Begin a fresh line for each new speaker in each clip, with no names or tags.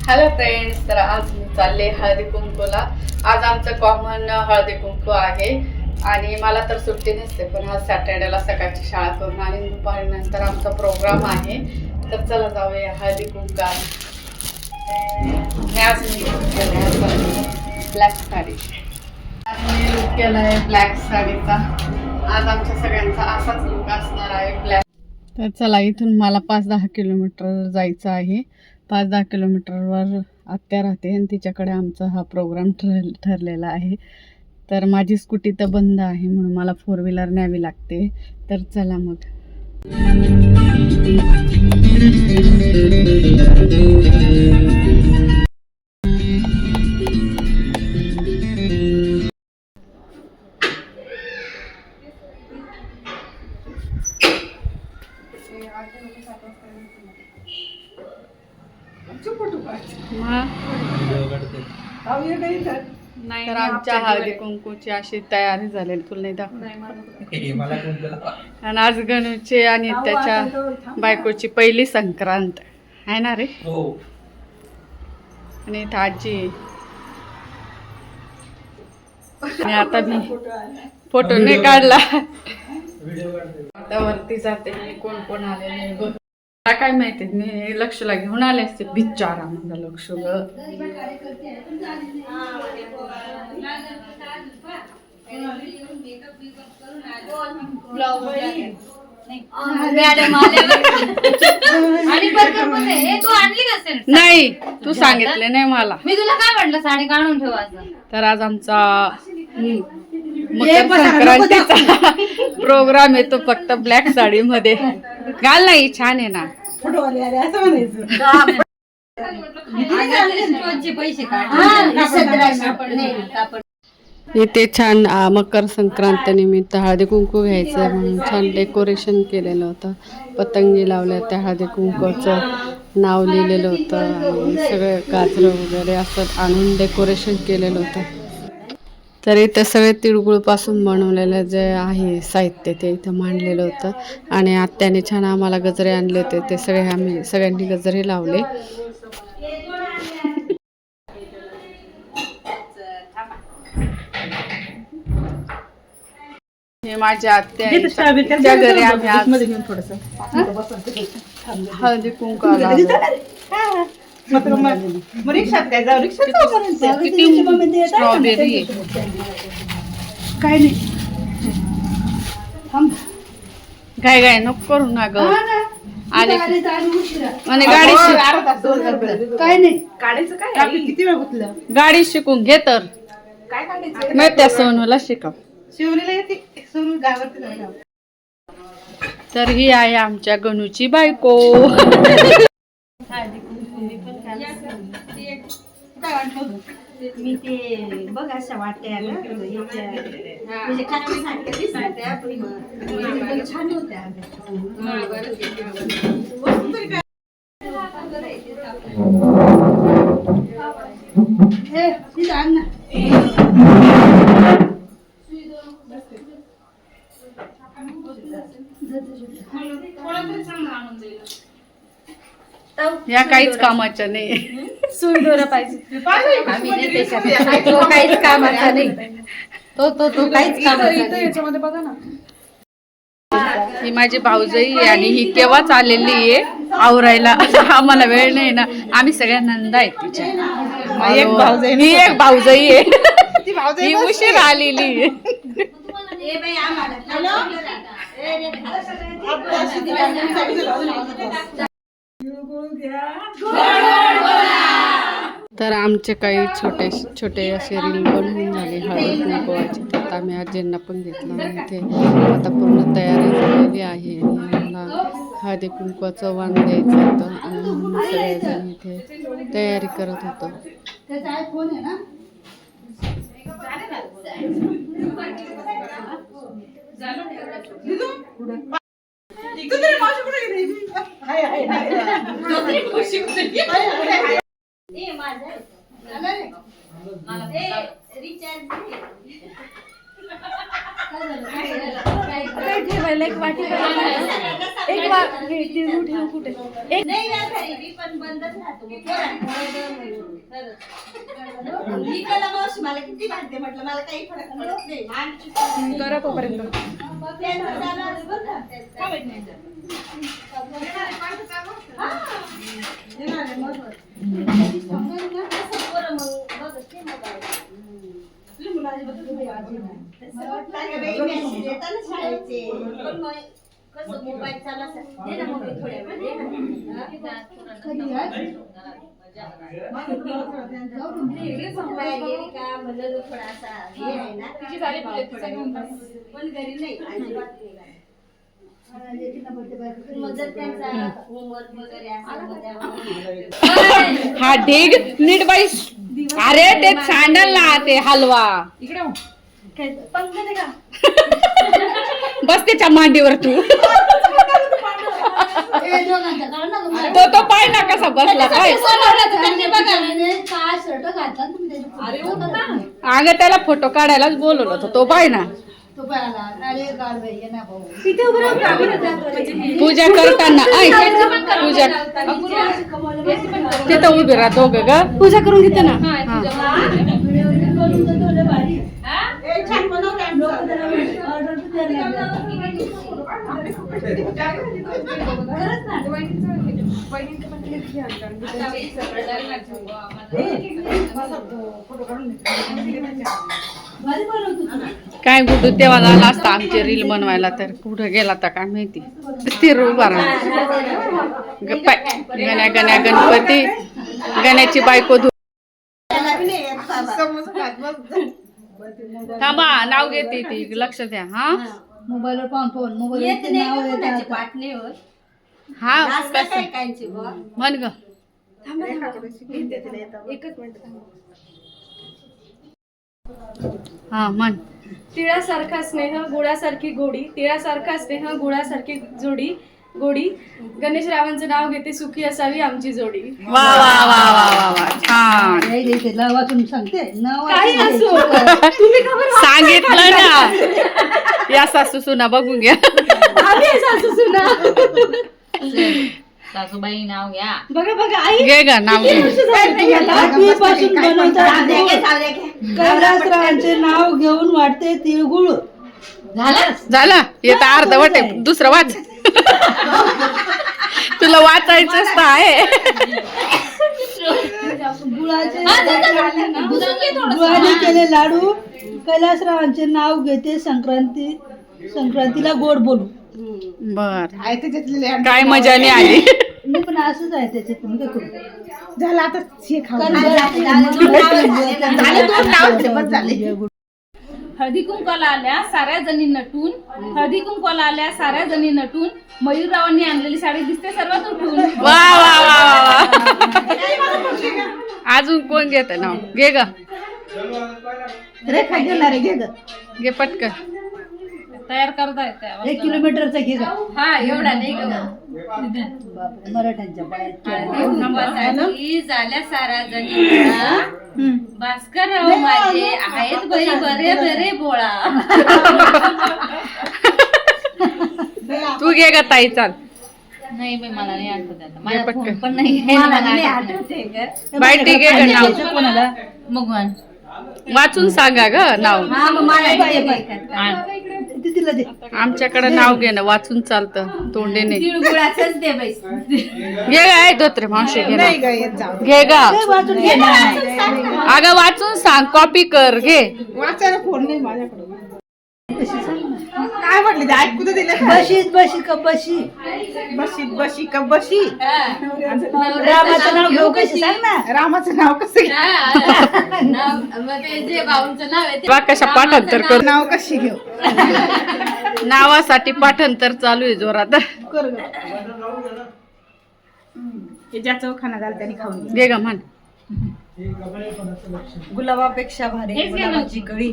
Hello friends, तर आज मी चालले हळदी कुंकूला. आज आमचं कॉमन हळदी कुंकू आहे आणि मला तर सुट्टी नसते, पण आज सॅटर्डेला सकाळची शाळा करून आणि दुपारी नंतर आमचा प्रोग्राम आहे. तर चला जाऊया हळदी कुंकाला. आज मी ब्लॅक साडी, आज मी लुक केला आहे ब्लॅक साडीचा. आज आमच्या सगळ्यांचा असाच लुक असणार आहे ब्लॅक. तर चला, इथून मला 5-10 किलोमीटर जायचं आहे. 5-10 किलोमीटरवर आत्या राहते आणि तिच्याकडे आमचा हा प्रोग्राम ठरलेला आहे. तर माझी स्कूटी तर बंद आहे, म्हणून मला 4 व्हीलर न्यावी लागते. तर चला मग. तर आमच्या हळदी कुंकूची अशी तयारी झालेली, तुला नाही दाखव. आणि आज गणूचे आणि त्याच्या बायकोची पहिली संक्रांत आहे ना रे. आणि इथं आजी. आणि आता मी फोटो नाही काढला. आता वरती जाते मी, कोण कोण आले काय माहिती, मी लक्षला घेऊन आले असते. बिचारा माझा लक्ष नाही, तू सांगितले नाही मला.
मी तुला काय म्हटलं साडी काढून ठेवायचं.
तर आज आमचा मकर संक्रांतीचा प्रोग्राम येतो फक्त ब्लॅक साडी मध्ये. घाल नाही, छान आहे ना. इथे छान मकर संक्रांत निमित्त हळदी कुंकू घ्यायचं म्हणून छान डेकोरेशन केलेलं होतं. पतंगी लावल्या, त्या हळदी कुंकूचं नाव लिहिलेलं होतं आणि सगळे गाजरं वगैरे असं आणून डेकोरेशन केलेलं होतं. तर इथं सगळे तिळगुळपासून बनवलेलं जे आहे साहित्य ते इथं मांडलेलं होतं. आणि आत्याने छान आम्हाला गजरे आणले होते, ते आम्ही सगळ्यांनी गजरे लावले. हे माझ्या आत्या घरी आम्ही हळदी कुंकू स्ट्रॉबेरी काय नाही. काय काय नको करू ना ग. आणि गाडी काय नाही काढायचं. काय किती वेळ गुतलं, गाडी शिकून घे. तर मी त्या सोनूला शिकव. तर ही आहे आमच्या गणूची बायको.
मी ते बघ अशा वाट्या म्हणजे छान होत्या.
या काहीच कामाच्या नाही.
सुई दोरा पाहिजे, काहीच कामाचा नाही. तो काहीच कामाचा याच्यामध्ये बघा ना.
ही माझी भाऊजाई आहे आणि ही केव्हाच आलेली आहे आवरायला. आम्हाला वेळ नाही ना, आम्ही सगळ्या नंदा आहेत तिच्या. ही एक भाऊजाई आहे, ही उशीर आलेली आहे. तर आमचे काही छोटे छोटे असे रील बनवून झाले हळदी कुंकवाचे. तर आम्ही आजींना पण घेतलं आणि इथे आता पूर्ण तयारी झालेली आहे. आणि आम्हाला हळदी कुंकवाचं वाण द्यायचं होतं आणि सगळेजण इथे तयारी करत होतो.
ठेवायला एक वाटी एक वार हे तिळगुळ ठेवू कुठे एक
नाही ना घरी पण बंदच राहतो निकाला मावशी मला किती भांडते म्हटलं मला काही फरक पडत नाही
करा तोपर्यंत
त्यांचं चालू आहे बरं का त्यांचं. मोबाईल चालू दे ना मग थोड्या वेळ दे का म्हणलं थोडासा हे आहे ना पण घरी नाही अजिबात नाही. मग जर त्यांचा होमवर्क वगैरे असेल
हा ढीग नीट बाई अरे ते सँडल ना ते हलवा इकडे पंख दे का बस त्याच्या मांडीवर तू तो पाय ना कसा बसला काय अगं त्याला फोटो काढायलाच बोलवलं होतं तो पाय ना पूजा करताना पूजा तिथं उभी राहा दोघं ग पूजा करून घेते ना काय कुठं तेव्हा झाला असता आमचे रील बनवायला तर कुठं गेला तर काय माहिती स्थिर उभा गण्या गण्या गणपती गण्याची बायको थांबा नाव घेते ती लक्ष द्या हा
मोबाईलवर पाहून मोबाईल
पाठ नाही होत
हा
म्हण
ग हा म्हण
तिळासारखा स्नेह गुळासारखी गोडी तिळासारखा स्नेह गुळासारखी जोडी गोडी गणेश रावांचं नाव घेते सुखी असावी आमची जोडी
वा वा वा वा वा वा छान
वाचून सांगते
काही असो तुम्ही का बरं
सांगितलं ना या सासू सुना बघून घ्या
आम्ही आहे सासू सुना
सासूबाई नाव घ्या
बघा बघा आई
घे ग नाव घे
आठवीपासून बनवतात कैलासरावांचे नाव घेऊन वाटते तिळगुळ
झालं येतं अर्धवट आहे दुसरं वाच तुला वाचायचंच तर आहे
गुळाने केले लाडू कैलासरावांचे नाव घेते संक्रांतीला गोड बोलू
बर काय मजा नाही आली
मी पण असंच आहे त्याच्यातून काय करू
झालं आता
हळदी कुंकवाला आल्या साऱ्या जणी नटून हळदी कुंकवाला आल्या साऱ्या जणी नटून मयूररावांनी आणलेली साडी दिसते सर्वात उठून
वा वा वा वा अजून कोण घेत नाव घे ग
रेखा घेणार आहे, घे ग
घे पटकन
तयार करता येते
1 किलोमीटरचा घे ग
हा एवढा नाही ग
बापरे, मराठ्यांच्या पायात
कुंकवासाठी झाल्या सारा जणी भास्करराव माझे आहेत बरी बरे बरे बोळा
तू घे ग ताई चाल
नाही बाई मला नाही आठवत आता
घे
माझ्या
पटकन.
फोन पण नाही
मला नाही आठवते ग
बायटी घे ग नाव
कोणाला
भगवान
वाचून सांगा ग नाव
हा मग मला येते.
ती तिला दे
आमच्याकडे नाव घे ना वाचून चालतं तोंडेने
तिळगुळाचंच दे बाई
घे ग धोत्रे मावशी घे ना. घे ग
वाचून घे ना
अगं वाचून सांग कॉपी कर घे
वाचायला फोन नाही माझ्याकडे काय म्हटलं ते ऐकू तर दिलं
बशीत बशी का बशी
बशी बशी का बशी
रामाचं नाव घेऊ कशी सांग ना
रामाचं नाव कसं
मग ते जे बाऊंचं नाव आहे
बा कशा पाठांतर कर
नाव कशी घेऊ
नावासाठी पाठांतर चालू आहे जोरात
कर ग हे ज्याचं खाना झालं त्याने खाऊन
घे ग म्हण
गुलाबापेक्षा भारी गुलाबाची कळी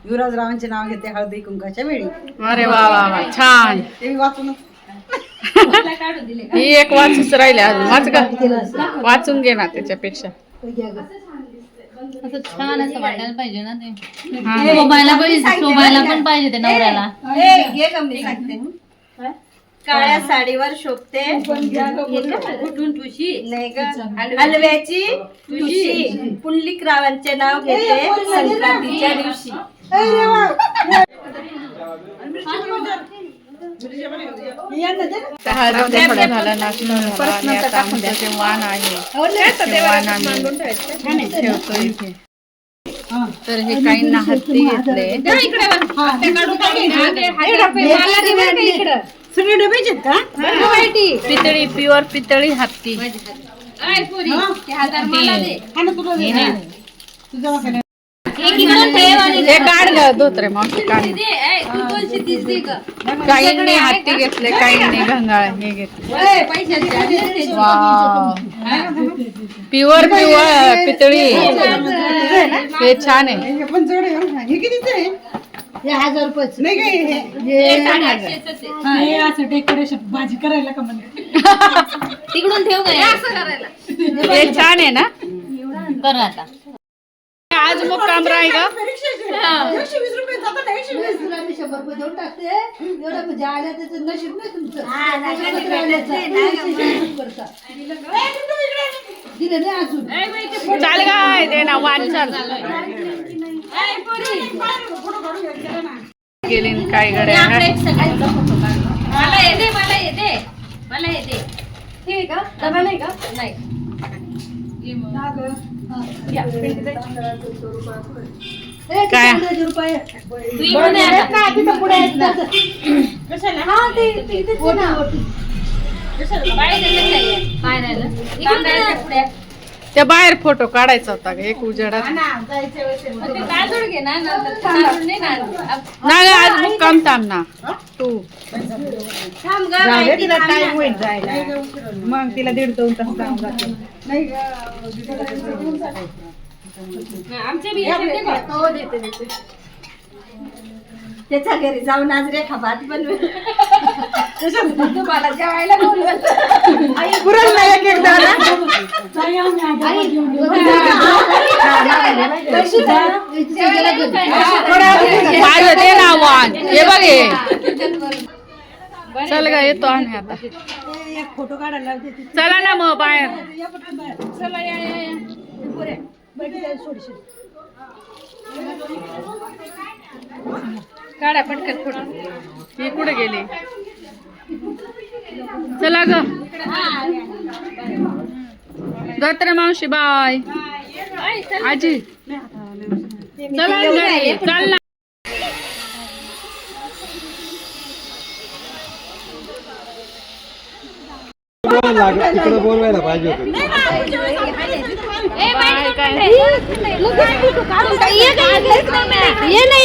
युवराजरावांचे नाव घेते हळदी कुंकाच्या वेळी
अरे वा वा वा छान
ते वाचून
ही एक वाचूच राहिले अजून वाच ग वाचून घे ना त्याच्यापेक्षा
असं छान असं वाटायला पाहिजे ना ते
हा.
शोभायला पाहिजे शोभायला पण पाहिजे ते नवऱ्याला
घे गं मी सांगते काळ्या साडीवर शोभते कुठून ठुशी नाही ग हलव्याची ठुशी पुंडलिकरावांचे नाव घेते संक्रांतीच्या दिवशी.
झालं नाश्ता झाला आणि आता आमचं जे वाण आहे ते वाण आम्ही ठेवतो इथे. तर हे काहींना हत्ती घेतले.
सगळे डबेचे आहेत का?
पितळी प्युअर पितळी हत्ती. हे काढ ग धोत्रे मावशी काढ. काहींनी हत्ती घेतले काहींनी घंगाळ हे घेतले. प्युअर पितळी हे छान आहे.
हे पण जोड आहे. हे कितीच आहे?
हे 1000 रुपये
नाही काय हे असं डेकोरेशन भाजी करायला का म्हणे.
तिकडून ठेव
हे छान आहे ना.
कर आता
आज मुक्काम राहील का.
120 रुपये जातात. 120
तुला मी 100 रुपये देऊन टाकते एवढं म्हणजे आल्या त्याचं नशीब नाही तुमचं दिलं नाही अजून
चाल काय दे ना वाण चाल गेली काय गड्या.
मला येते मला येते मला येते.
ठीक का डबा नाही का
नाही
काय
रुपये
तू इकडून ये आता.
पुढे आहेत ना हा ते तिथेच आहे ना.
बाहेर येते नाहीये. काय राहिलं इकडून ये. पुढे
त्या बाहेर फोटो काढायचा होता ग एक उजेडात.
ते तांदूळ घे ना नंतर तांदूळ नाही ना
नाही आज मुक्काम थांब ना तू.
थांब ग
जाऊ दे,
माहिती
तिला
थांब
टाइम
ना.
होईल जायला. मग तिला 1.5-2 तास जाऊन जाते. नाही
आमच्या बी येते का?
हो देते त्याच्या घरी जाऊन आज रेखा भात बनवेल तुम्हाला जेवायला बोलवलं. आई
पुरण नाही एक एकदा ना.
माझं दे ना वाण. हे बघ हे. चल ग येतो आणि आता
एक फोटो काढायला लावते.
चला ना मग बाहेर.
चला या या या.
काढा पटकन फोटो. ही कुठे गेली. चला ग दत्रे मावशी बाय. आजी चला घरी. चल ना.
तिकडे बोलवायला पाहिजे होतं.
ए बाई काय
ये नाही